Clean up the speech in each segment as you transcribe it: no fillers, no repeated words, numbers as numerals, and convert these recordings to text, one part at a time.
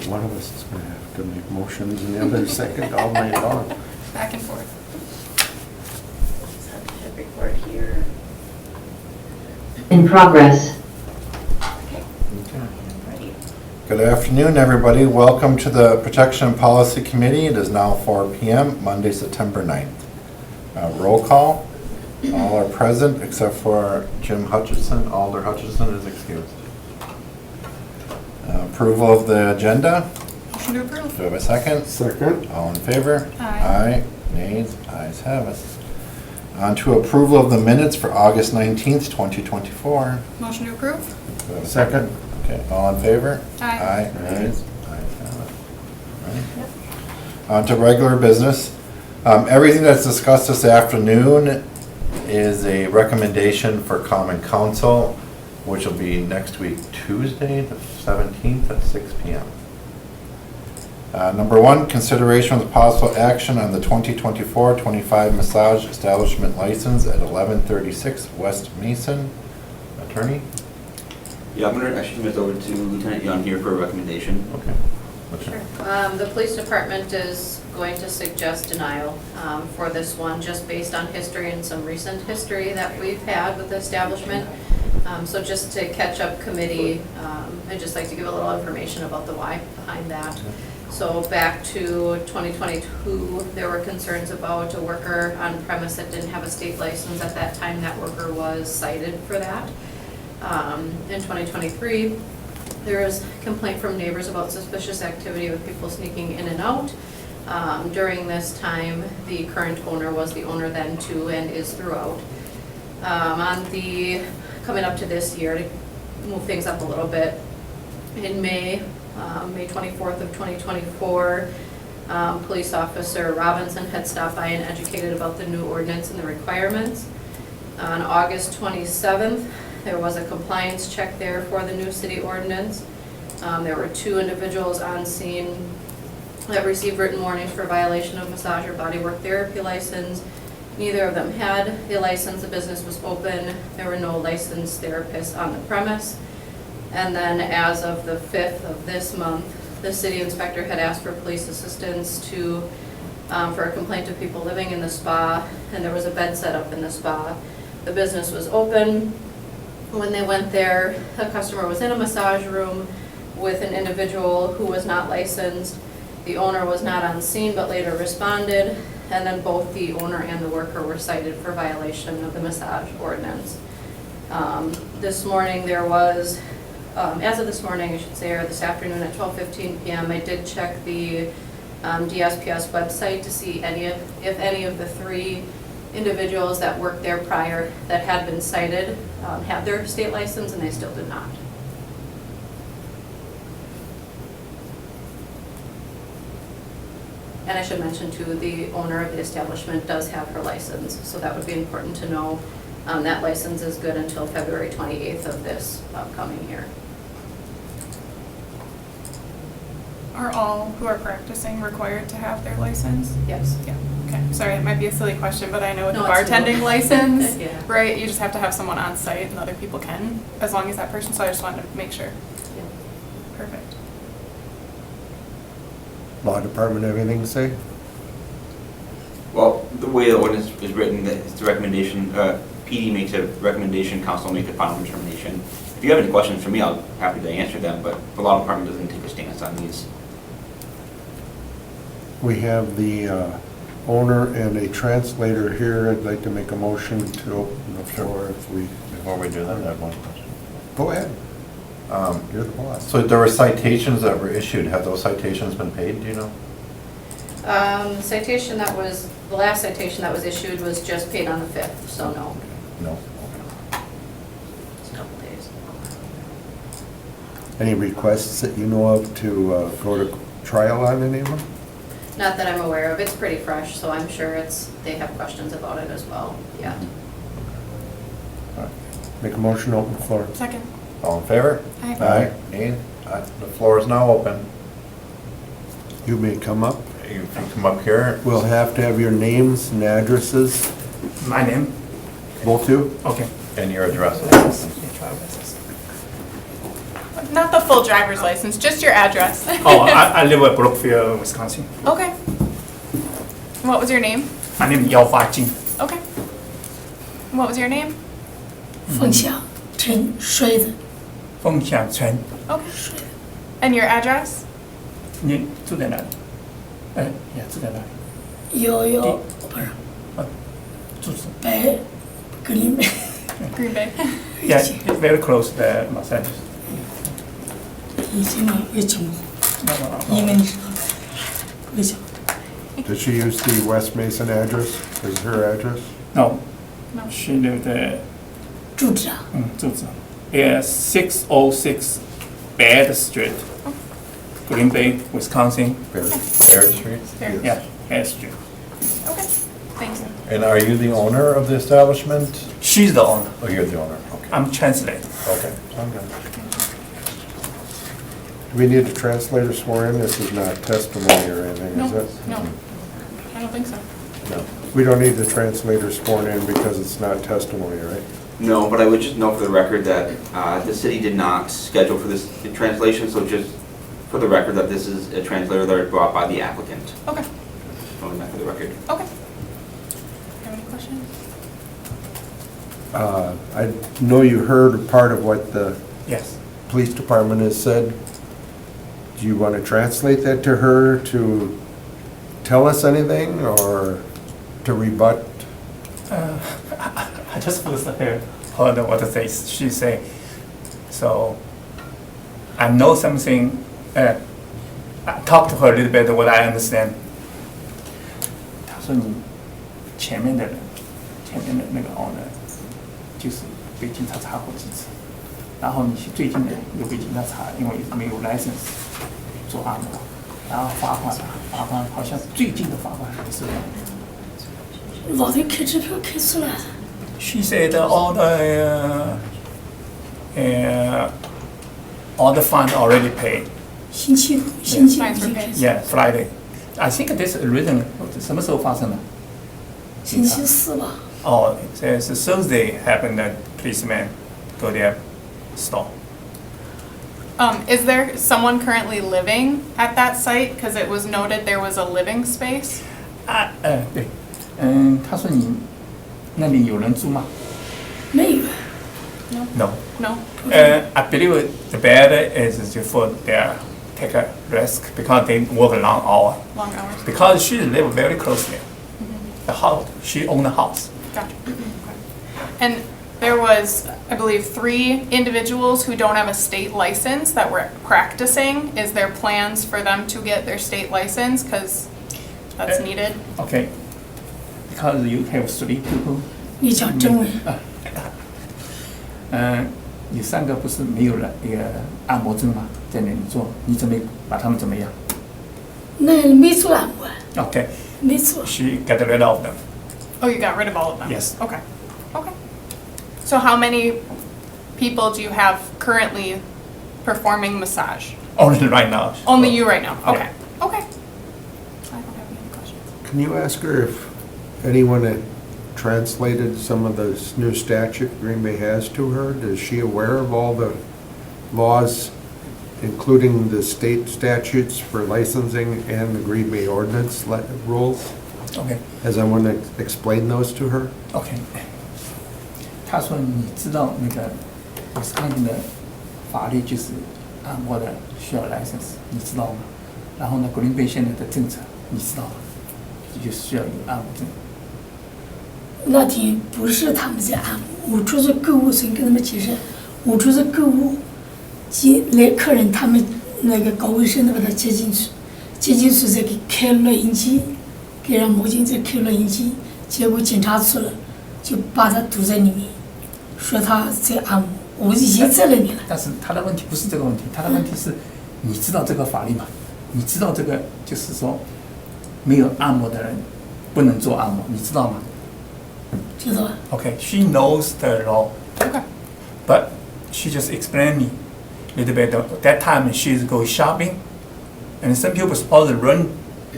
one of us is gonna have to make motions and the other second all night long. Back and forth. Just have to hit record here. In progress. Okay, Okay. I'm ready. Good afternoon, everybody. Welcome to the Protection and Policy Committee. It is now 4 p.m., Monday, September 9th. Roll call. All are present except for Jim Hutchison. Alder Hutchison is excused. Approval of the agenda. Motion to approve. Do I have a second? Second? All in favor? Aye. Nays? Ayes have it. On to approval of the minutes for August 19th, 2024. Motion to approve. Do I have a Second? Okay, all in favor? Aye. Nays? Ayes have it. Right. On to regular business. Everything that's discussed this afternoon is a recommendation for common council, which will be next week, Tuesday, the 17th at 6 p.m. Number one, consideration with possible action on the 2024-25 massage establishment license at 1136 West Mason. Attorney? Yeah, I'm gonna actually submit over to Lieutenant Young here for a recommendation. Okay. Sure. The police department is going to suggest denial for this one, just based on history and some recent history that we've had with the establishment. So just to catch up committee, I'd just like to give a little information about the why behind that. So back to 2022, there were concerns about a worker on premise that didn't have a state license. At that time, that worker was cited for that. In 2023, there was complaint from neighbors about suspicious activity with people sneaking in and out. During this time, the current owner was the owner then too and is throughout. Coming up to this year, to move things up a little bit, in May 24th of 2024, police officer Robinson had stopped by and educated about the new ordinance and the requirements. On August 27th, there was a compliance check there for the new city ordinance. There were 2 individuals on scene that received written warnings for violation of massage or bodywork therapy license. Neither of them had a license. The business was open. There were no licensed therapists on the premise. And then as of the 5th of this month, the city inspector had asked for police assistance for a complaint of people living in the spa, and there was a bed set up in the spa. The business was open. When they went there, a customer was in a massage room with an individual who was not licensed. The owner was not on scene but later responded, and then both the owner and the worker were cited for violation of the massage ordinance. This morning there was, as of this morning I should say, or this afternoon at 12:15 p.m., I did check the DSPS website to see if any of the 3 individuals that worked there prior that had been cited had their state license, and they still did not. And I should mention too, the owner of the establishment does have her license, so that would be important to know. That license is good until February 28th of this upcoming year. Are all who are practicing required to have their license? Yes. Yeah. Okay. Sorry, it might be a silly question, but I know with No, the it's bartending not. license, Yeah. right, you just have to have someone on site and other people can, as long as that person, so I just wanted to make sure. Yeah. Perfect. Law department, have anything to say? Well, the way the ordinance is written, that it's the recommendation, PD makes a recommendation, council make a final determination. If you have any questions for me, I'll happy to answer them, but the law department doesn't take a stance on these. We have the owner and a translator here. I'd like to make a motion to open the floor if we, Before we do that, I have one question. go ahead. You're the boss. So there were citations that were issued. Have those citations been paid, do you know? Citation that was, the last citation that was issued was just paid on the 5th, so no. No. It's a couple days. Any requests that you know of to go to trial on any of them? Not that I'm aware of. It's pretty fresh, so I'm sure they have questions about it as well. Yeah. All right. Make a motion to open the floor. Second. All in favor? Aye. Nays? The floor is now open. You may come up. You can come up here. We'll have to have your names and addresses, My name? both you. Okay. And your address. Not the full driver's license, just your address. Oh, I live in Brookfield, Wisconsin. Okay. What was your name? My name is Yao Fa Jing. Okay. What was your name? 凤翔陈摔的，凤翔村， Okay. And your address? 你住在哪里？也住在哪里？111不是住址白格林贝， Green Bay. Yeah, it's very close to the massage. 以前嘛也讲过， No, no, no. 因为你知道我讲 Did she use the West Mason address as her address? No, No. she lived 住址啊，住址，yeah, 606 Bad Street, Green Bay, Wisconsin. Bear Street? There. Yeah, Bad Street. Okay. Thank you. And are you the owner of the establishment? She's the owner. Oh, you're the owner, okay. I'm translator. Okay, sound good. Do we need a translator sworn in? This is not testimony or anything, No, is it? no. I don't think so. No. We don't need the translator sworn in because it's not testimony, right? No, but I would just note for the record that the city did not schedule for this translation, so just for the record that this is a translator that was brought by the applicant. Okay. Going back for the record. Okay. Have any questions? I know you heard part of what the Yes. police department has said. Do you want to translate that to her to tell us anything or to rebut? I just first heard what she say. So I know something. I talked to her a little bit what I understand. 她说你前面的那个 owner 就是被警察查过几次，然后你最近呢又被警察查，因为没有 license 做按摩，然后罚款好像最近的罚款是。老头开支票开出来了， She said all the fund already paid. 星期五已经 Fines were 开 paid. 始， Yeah, Friday. I think this reason 什么时候发生的？星期四吧， Oh, it says Thursday happened that policeman go there store. Is there someone currently living at that site? Because it was noted there was a living space. 对，他说你那里有人住吗没有啊， ？No. No? I believe the bed is just for their take a risk because they work a long hour. Long hours. Because she live very close there. The house, she own the house. Gotcha. Okay. And there was, I believe, 3 individuals who don't have a state license that were practicing. Is there plans for them to get their state license? Because that's needed. Okay. Because you have 3 people. 你讲中文，有3个不是没有了那个按摩证吗？在那里做，你准备把他们怎么样那没做按摩， ？Okay, 没做， she got rid of them. Oh, you got rid of all of them? Yes. Okay. Okay. So how many people do you have currently performing massage? Only right now. Only you right now? Yeah. Okay. Okay. I don't have any questions. Can you ask her if anyone had translated some of the new statute Green Bay has to her? Is she aware of all the laws, including the state statutes for licensing and the Green Bay ordinance rules? Okay, Has anyone explained those to her? okay. 他说你知道那个Wisconsin的法律就是按摩的需要 license， 你知道吗？然后呢，Green Bay现在的政策你知道吗？就需要有按摩证。那天不是他们在按摩，我出去购物时跟他们解释，我出去购物，来客人他们那个搞卫生的把他接进去，接进去再给开录音机，给让毛巾再开录音机，结果警察出来就把他堵在里面，说他在按摩，我已经在那里了。但是他的问题不是这个问题，他的问题是，你知道这个法律吗？你知道这个就是说，没有按摩的人不能做按摩，你知道吗知道吧？ ？Okay, she knows the law, Okay. but she just explained me a little bit. That time she's going shopping, and some people supposed to run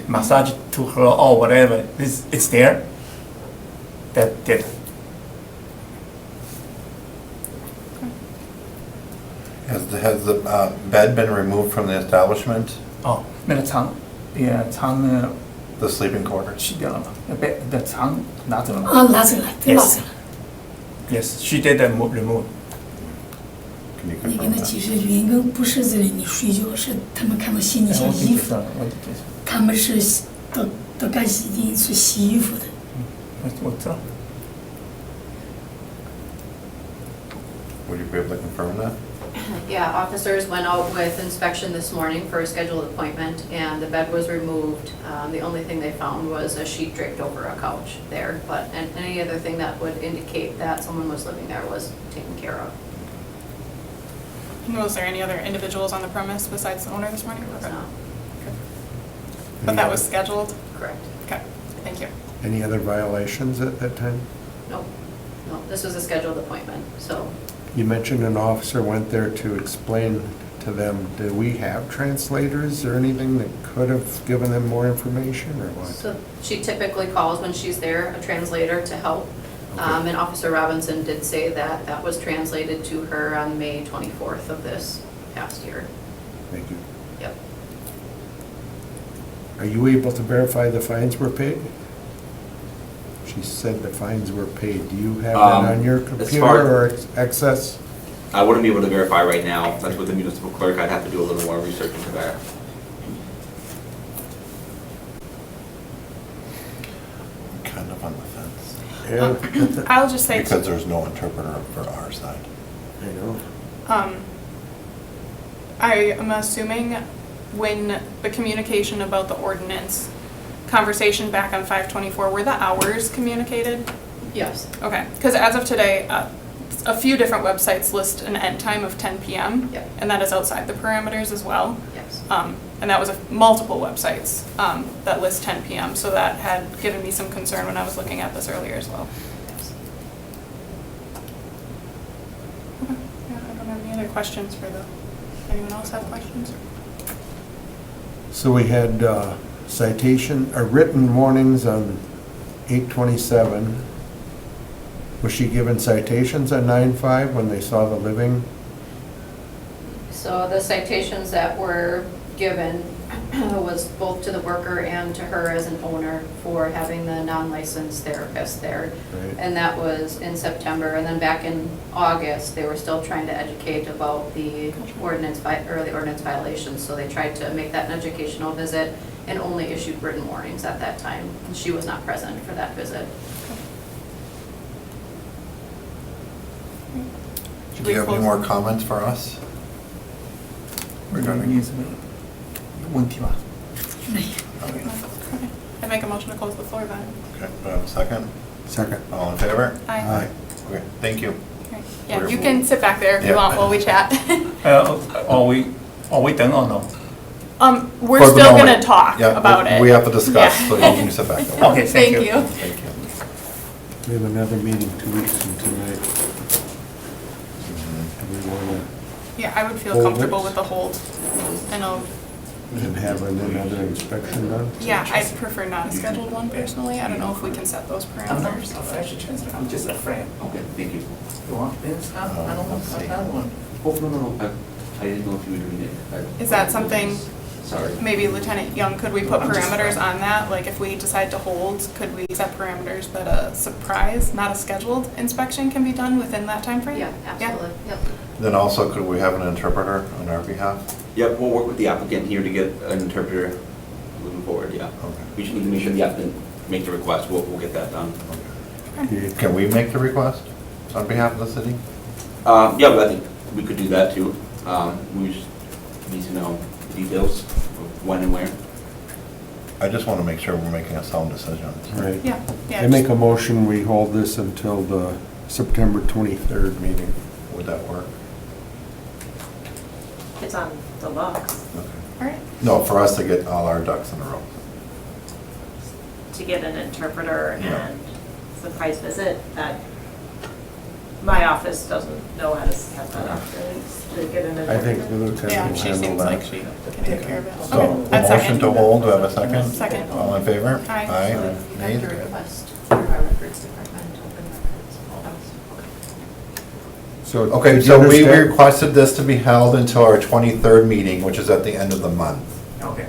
massage to her or whatever. It's there. That did. Has the bed been removed from the establishment, 哦，那个床，床呢 the sleeping quarters? 去掉了嘛，被的床拿走了嘛。啊，拿走了，都拿走了。 Yes, she did remove. Can you 你跟 confirm 他 that? 解释，员工不是这里你睡觉，是他们看到洗你哎些衣服，我已经解释了，我已经解释了，他们是到干洗店去洗衣服的。我知道。 Would you be able to confirm that? Yeah, officers went out with inspection this morning for a scheduled appointment, and the bed was removed. The only thing they found was a sheet draped over a couch there, but any other thing that would indicate that someone was living there was taken care of. And was there any other individuals on the premise besides the owner this morning? It was Okay. not But that was scheduled? correct. Okay, thank you. Any other violations at that time? No, this was a scheduled appointment, so. You mentioned an officer went there to explain to them, do we have translators or anything that could have given them more information or what? So she typically calls when she's there, a translator to help. Okay. And Officer Robinson did say that that was translated to her on May 24th of this past year. Thank you. Yep. Are you able to verify the fines were paid? She said the fines were paid. Do you have that on your as computer far- or access? I wouldn't be able to verify right now. That's with the municipal clerk. I'd have to do a little more research into that. I'm kind of on the fence. Yeah, I'll just say, Because there's no interpreter for our side. I know. I am assuming when the communication about the ordinance, conversation back on 524, were the hours communicated? Yes. Okay, because as of today, a few different websites list an end time of 10 p.m. Yep. And that is outside the parameters as well. Yes. And that was multiple websites that list 10 p.m. So that had given me some concern when I was looking at this earlier as well. Yes. Okay. Yeah, I don't have any other questions for anyone else have questions? So we had citation, written warnings on 8/27. Was she given citations on 9/5 when they saw the living? So the citations that were given was both to the worker and to her as an owner for having the non-licensed therapist there. Right. And that was in September, and then back in August, they were still trying to educate about the ordinance, the ordinance violations. So they tried to make that an educational visit and only issued written warnings at that time. And she was not present for that visit. Should Do we you have any close more them? comments for us? 有 Regarding 什么问题吗？没有。 Okay. Okay. I make a motion to close the floor then. Okay, do I have a second? Second. All in favor? Aye. Okay, thank you. Okay. Yeah, you can sit back there if you Yeah. want while we chat. Are we done or no? We're For the still moment. gonna talk Yeah, about it. We have to discuss, Yeah. so you can sit back. there. Okay, thank you. Thank you. We have another meeting 2 weeks from tonight. Do we want Yeah, I would feel Hold comfortable it. with the hold. I know, to have another inspection done? yeah, I'd prefer not a scheduled one personally. I don't know if we can set those I'm not a parameters. financial transfer, I'm just a friend. Okay, thank you. You want this? I don't want that one. Oh, no. I didn't know if you were doing it. Is that something, Sorry. maybe Lieutenant Young, could we put parameters on that? Like if we decide to hold, could we set parameters that a surprise, not a scheduled inspection can be done within that timeframe? Yeah, absolutely. Yep. Then also, could we have an interpreter on our behalf? Yep, we'll work with the applicant here to get an interpreter moving forward, yeah. Okay. We just need to make sure the applicant makes the request. We'll get that done. Can we make the request on behalf of the city? Yeah, but I think we could do that too. We just need to know the details of when and where. I just want to make sure we're making a sound decision. Right. Yeah, yeah. I make a motion, we hold this until the September 23rd meeting. Would that work? It's on the logs Okay. All right. No, for us to get all our ducks in a row. to get an interpreter Yeah. and surprise visit. That my office doesn't know how to set that up to get an I think the interpreter. lieutenant Yeah, will she handle seems like that. she can take care of it. So, Okay, a I'd motion second. to hold, do I have a second? Second. All in favor? Aye. So you Nay? have to request through our records department, open records. So So Okay, did you so we understand? requested this to be held until our 23rd meeting, which is at the end of the month. Okay,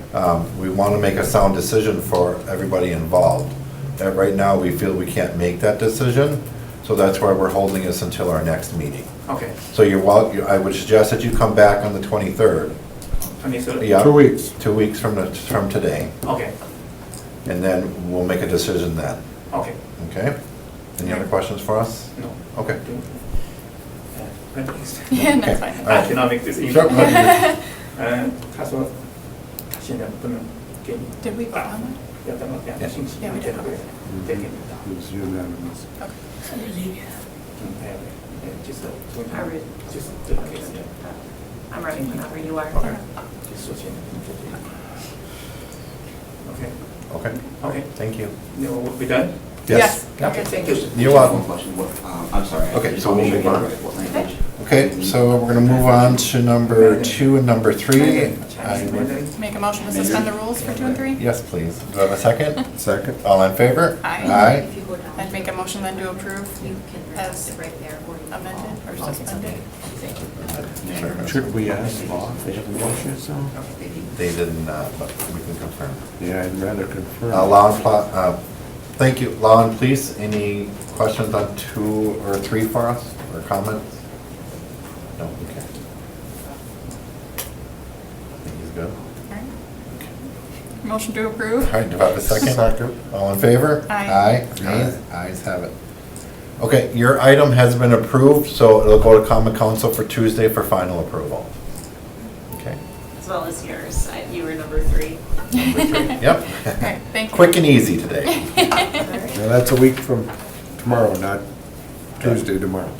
We want to make a sound decision for everybody involved. Right now, we feel we can't make that decision, so that's why we're holding this until our next meeting. okay. So I would suggest that you come back on the 23rd. 23rd? Yeah. 2 weeks. 2 weeks from today, Okay, and then we'll make a decision then, okay. okay? Any other questions for us? No. Okay. Please. Yeah, that's Okay. fine. All right. I cannot make this evening. Sure, go ahead. 他说他现在不能给你 Did we vote on that? 要等到2个星期 Yeah, we did. 再给你打。 It's unanimous. 还有那个。就是I read. 就是这个 case I'm ready whenever you are. OK，就是说现在OK Okay, OK， thank you. no we done？ Yes. Yeah. Okay, thank you. You're Just welcome. one question. I'm sorry. Okay, Just so wanna we'll make sure move I on. get the right language. Okay, so we're gonna move on to number 2 and number 3. I would- Make a motion to suspend the rules for 2 and 3? Yes, please. Do I have a second? Second? All in favor? Aye. If you go down, I'd make a motion then to approve you can as rest it right there. or you can- amended or Oh, it's suspended. okay. Should we ask law if they have a motion, so? They didn't, but we can confirm. Yeah, I'd rather confirm. Law and, thank you. Law and Police, any questions on 2 or 3 for us, or comments? No, okay. I think he's good. Alright. Motion to approve? All right, do I have a second? Second. All in favor? Aye. Aye, nays, ayes have it. Okay, your item has been approved, so it'll go to Common Council for Tuesday for final approval. Okay. As well as yours. You were number 3. Yep. Alright, thank you. Quick and easy today. Now, that's a week from tomorrow, not Tuesday, tomorrow.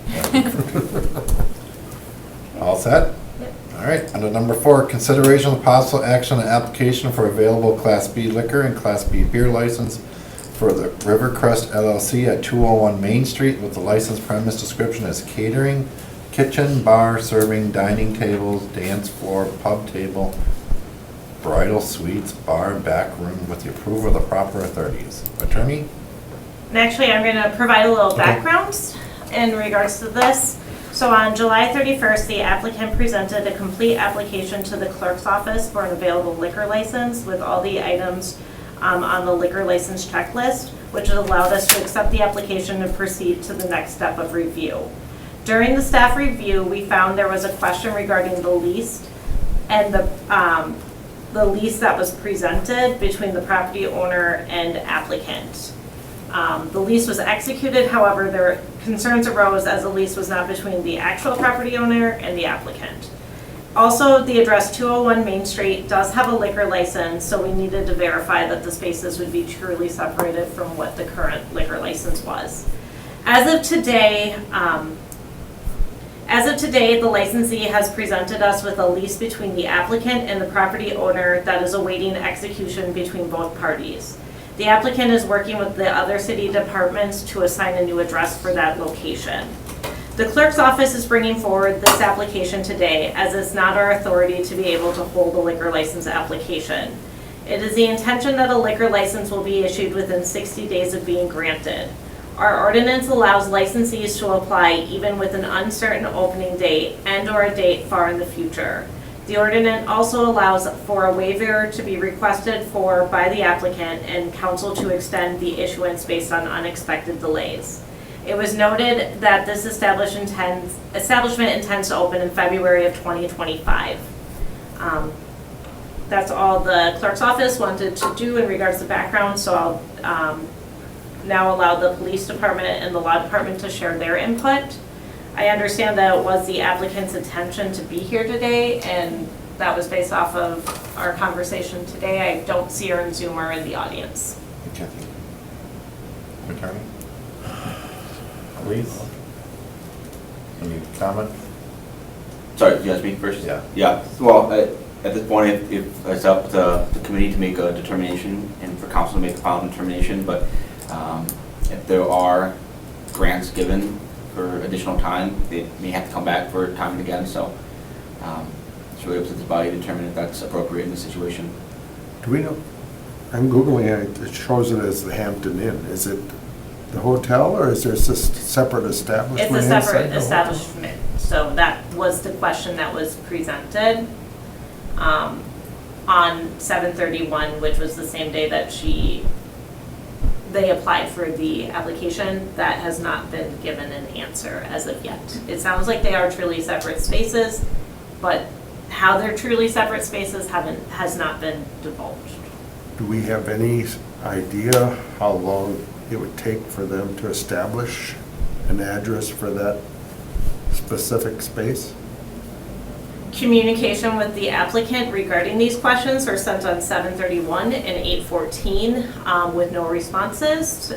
All set? All right, under number 4, consideration of possible action on application for available Class B liquor and Class B beer license for the Rivercrest LLC at 201 Main Street with the license premise description as catering, kitchen, bar, serving, dining tables, dance floor, pub table, bridal suites, bar, back room with the approval of the proper authorities. Attorney? And actually, I'm going to provide a little Okay. background in regards to this. So on July 31st, the applicant presented a complete application to the clerk's office for an available liquor license with all the items on the liquor license checklist, which allowed us to accept the application and proceed to the next step of review. During the staff review, we found there was a question regarding the lease and the lease that was presented between the property owner and applicant. The lease was executed, however, there concerns arose as the lease was not between the actual property owner and the applicant. Also, the address 201 Main Street does have a liquor license, so we needed to verify that the spaces would be truly separated from what the current liquor license was. As of today, the licensee has presented us with a lease between the applicant and the property owner that is awaiting execution between both parties. The applicant is working with the other city departments to assign a new address for that location. The clerk's office is bringing forward this application today, as it's not our authority to be able to hold a liquor license application. It is the intention that a liquor license will be issued within 60 days of being granted. Our ordinance allows licensees to apply even with an uncertain opening date and/or a date far in the future. The ordinance also allows for a waiver to be requested for by the applicant and council to extend the issuance based on unexpected delays. It was noted that this establishment intends to open in February of 2025. That's all the clerk's office wanted to do in regards to background, so I'll now allow the police department and the law department to share their input. I understand that it was the applicant's intention to be here today, and that was based off of our conversation today. I don't see her in Zoom or in the audience. Okay. Attorney? Please? Any comment? Sorry, you asked me first? Yeah. Yeah, well, at this point, if it's up to the committee to make a determination and for council to make a final determination, but if there are grants given for additional time, they may have to come back for time and again, so it's really up to the body to determine if that's appropriate in the situation. Do we know, I'm Googling it, it shows it as the Hampton Inn. Is it the hotel or is there a separate establishment? It's a inside separate the hotel? establishment. So that was the question that was presented on 7/31, which was the same day that they applied for the application. That has not been given an answer as of yet. It sounds like they are truly separate spaces, but how they're truly separate spaces has not been divulged. Do we have any idea how long it would take for them to establish an address for that specific space? Communication with the applicant regarding these questions were sent on 7/31 and 8/14 with no responses,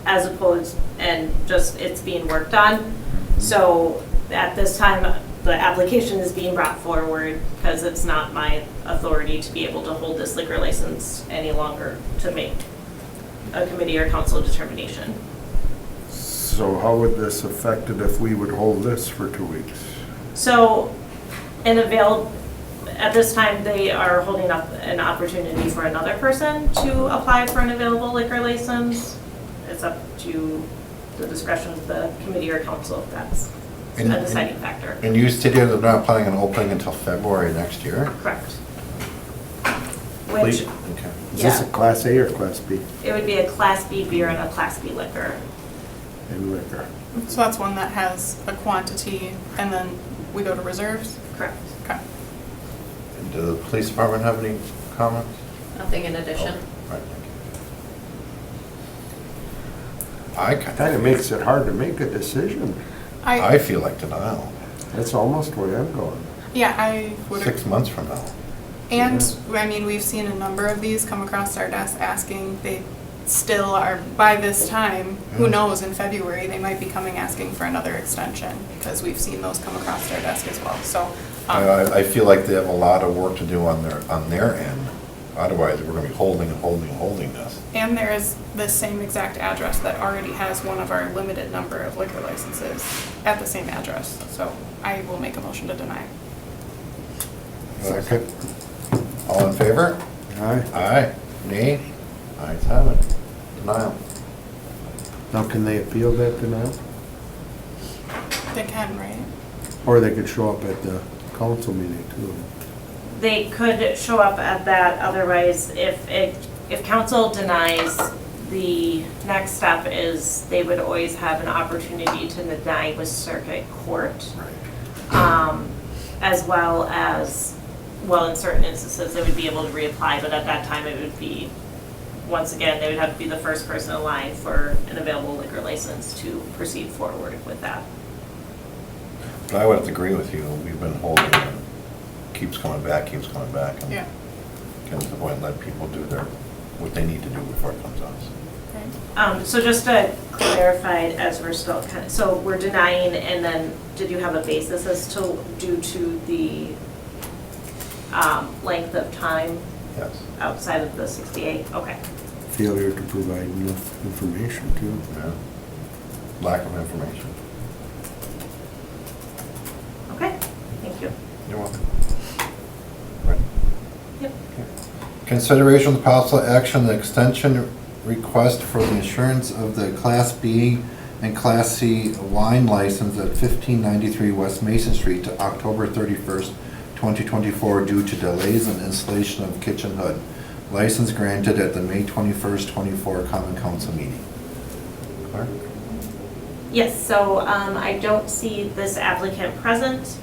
as opposed, and just it's being worked on. So at this time, the application is being brought forward because it's not my authority to be able to hold this liquor license any longer to make a committee or council determination. So how would this affect it if we would hold this for 2 weeks? So, at this time, they are holding up an opportunity for another person to apply for an available liquor license. It's up to the discretion of the committee or council if that's a deciding factor. And you stated they're not planning on opening until February next year? Correct. Which, Okay. Is this a Yeah. Class A or Class B it would be a Class B beer and a Class B liquor. in liquor? So that's one that has a quantity, and then we go to reserves? Correct. Okay. And do the police department have any comments? Nothing in addition. Right, thank you. Kind of makes it hard to make a decision. I feel like denial, That's almost where I'm going. Yeah, I would. 6 months from now. And, I mean, we've seen a number of these come across our desk asking, they still are, by this time, who knows, in February, they might be coming asking for another extension, because we've seen those come across our desk as well, so. I feel like they have a lot of work to do on their end. Otherwise, we're gonna be holding this. And there is the same exact address that already has one of our limited number of liquor licenses at the same address, so I will make a motion to deny. Second. All in favor? Aye. Aye. Nay? Ayes have it. Denial. Now, can they appeal that denial? They can, right? Or they could show up at the council meeting too? They could show up at that, otherwise, if council denies, the next step is they would always have an opportunity to deny with circuit court. As well as, well, in certain instances, they would be able to reapply, but at that time, it would be, once again, they would have to be the first person in line for an available liquor license to proceed forward with that. But I would have to agree with you, we've been holding it, keeps coming back. And Yeah. Get to the point and let people do what they need to do before it comes to us. Right. So just to clarify, as we're still so we're denying, and then did you have a basis as to, due to the length of time Yes. outside of the 68? Okay. Failure to provide enough information too. Yeah. Lack of information. Okay, thank you. You're welcome. Right. Yep. Consideration of the possible action, the extension request for the issuance of the Class B and Class C wine license at 1593 West Mason Street to October 31st, 2024 due to delays in installation of kitchen hood. License granted at the May 21st, 24 Common Council meeting. Clerk? Yes, so I don't see this applicant present.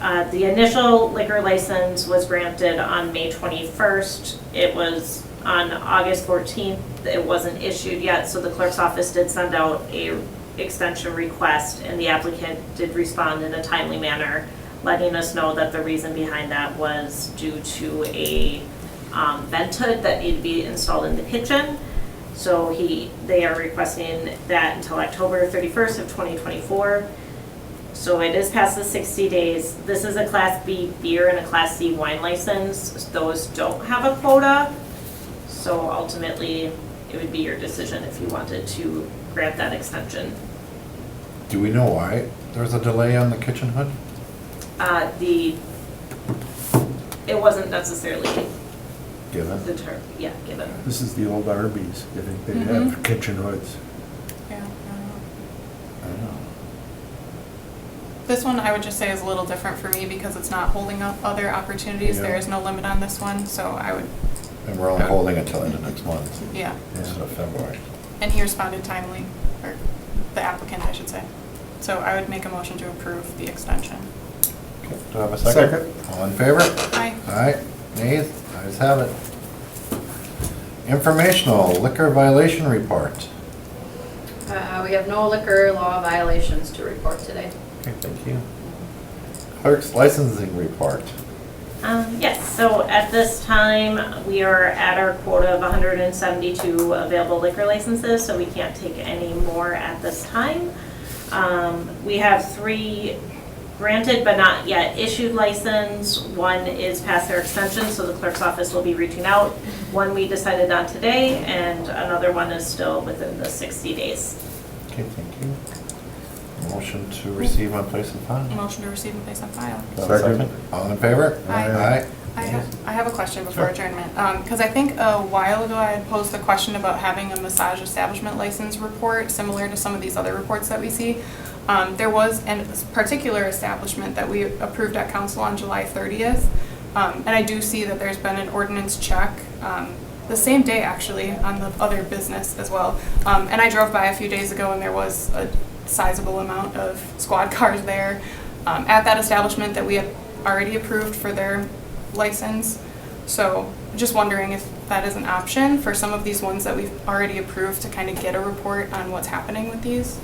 The initial liquor license was granted on May 21st. It was on August 14th. It wasn't issued yet, so the clerk's office did send out a extension request, and the applicant did respond in a timely manner, letting us know that the reason behind that was due to a vent hood that needed to be installed in the kitchen. So they are requesting that until October 31st of 2024. So it is past the 60 days. This is a Class B beer and a Class C wine license. Those don't have a quota. So ultimately, it would be your decision if you wanted to grant that extension. Do we know why there's a delay on the kitchen hood? It wasn't necessarily Given? given. This is the old Arby's. I think they Mhm. have kitchen hoods. Yeah. I don't know. This one I would just say is a little different for me because it's not holding up other opportunities. Yeah. There is no limit on this one, so I would, And we're only holding it till end of next month, yeah. instead of February. And he responded timely, or the applicant, I should say. So I would make a motion to approve the extension. Okay, do I have a second? Second. All in favor? Aye. Aye, nays, ayes have it. Informational liquor violation report. We have no liquor law violations to report today. Okay, thank you. Clerk's licensing report. Yes, so at this time, we are at our quota of 172 available liquor licenses, so we can't take any more at this time. We have 3 granted but not yet issued license. One is past their extension, so the clerk's office will be reaching out. One we decided on today, and another one is still within the 60 days. Okay, thank you. Motion to receive and place in file. Motion to receive and place on file. Do I have a Second. All in favor? Aye. Aye. I have a question before Sure. adjournment. Because I think a while ago I had posed the question about having a massage establishment license report, similar to some of these other reports that we see. There was a particular establishment that we approved at council on July 30th. And I do see that there's been an ordinance check the same day, actually, on the other business as well. And I drove by a few days ago and there was a sizable amount of squad cars there at that establishment that we had already approved for their license. So just wondering if that is an option for some of these ones that we've already approved to kind of get a report on what's happening with these?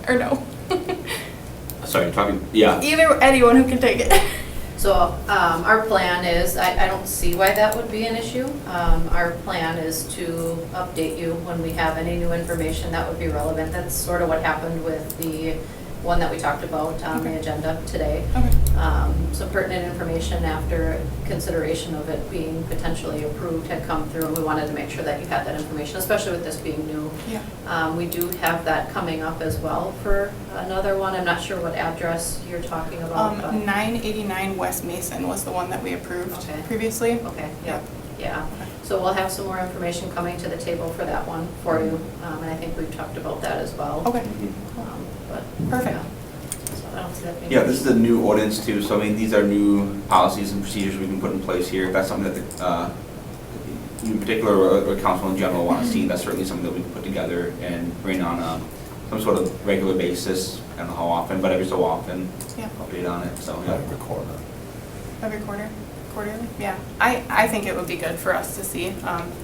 Or no? Sorry, you're talking, yeah. Either, anyone who can take it. So our plan is, I don't see why that would be an issue. Our plan is to update you when we have any new information that would be relevant. That's sort of what happened with the one that we talked about on the agenda today. Okay. Some pertinent information after consideration of it being potentially approved had come through, and we wanted to make sure that you had that information, especially with this being new. Yeah. We do have that coming up as well for another one. I'm not sure what address you're talking about. but- 989 West Mason was the one that we approved Okay. previously. Okay, yeah. So we'll have some more information coming to the table for that one for you, and I think we've talked about that as well. Okay. But, Perfect. yeah. So I don't see that being. Yeah, this is a new ordinance too, so I mean, these are new policies and procedures we can put in place here. If that's something that the, in particular, or council in general want to see, that's certainly something that we can put together and bring on some sort of regular basis. I don't know how often, but every so often, Yeah. update on it, so, yeah. Every quarter. Every quarter? Quarterly? Yeah. I think it would be good for us to see.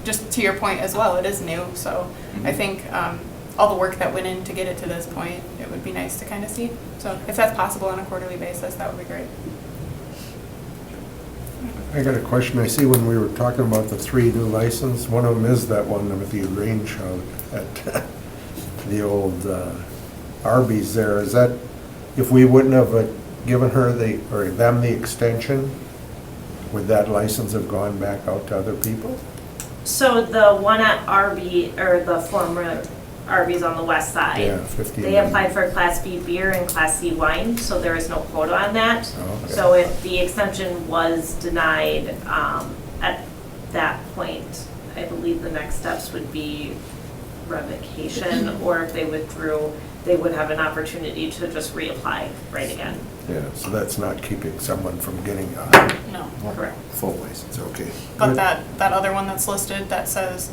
Just to your point as well, it is new, so I Mhm. think all the work that went in to get it to this point, it would be nice to kind of see. So if that's possible on a quarterly basis, that would be great. I got a question. I see when we were talking about the 3 new license, one of them is that one with the range out at the old Arby's there. Is that, if we wouldn't have given her or them the extension, would that license have gone back out to other people? So the one at RB, or the former Arby's on the west side. Yeah, 15. They applied for Class B beer and Class C wine, so there is no quota on that. Oh, okay. So if the extension was denied, at that point, I believe the next steps would be revocation, or if they withdrew, they would have an opportunity to just reapply right again. Yeah, so that's not keeping someone from getting a No. Correct. full license, okay. But that other one that's listed that says,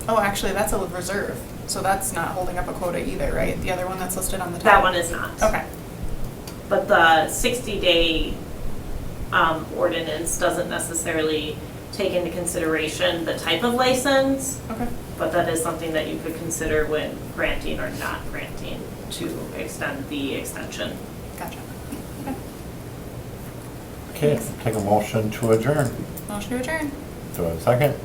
oh, actually, that's a reserve. So that's not holding up a quota either, right? The other one that's listed on the top? That one is not. Okay. But the 60-day ordinance doesn't necessarily take into consideration the type of license, Okay. but that is something that you could consider when granting or not granting to extend the extension. Gotcha. Okay, take a motion to adjourn. Motion to adjourn. Do I have a second?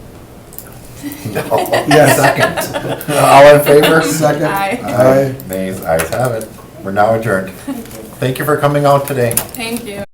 No. Yes. Second. All in favor? Second. Aye. Aye. Nays, ayes have it. We're now adjourned. Thank you for coming out today. Thank you.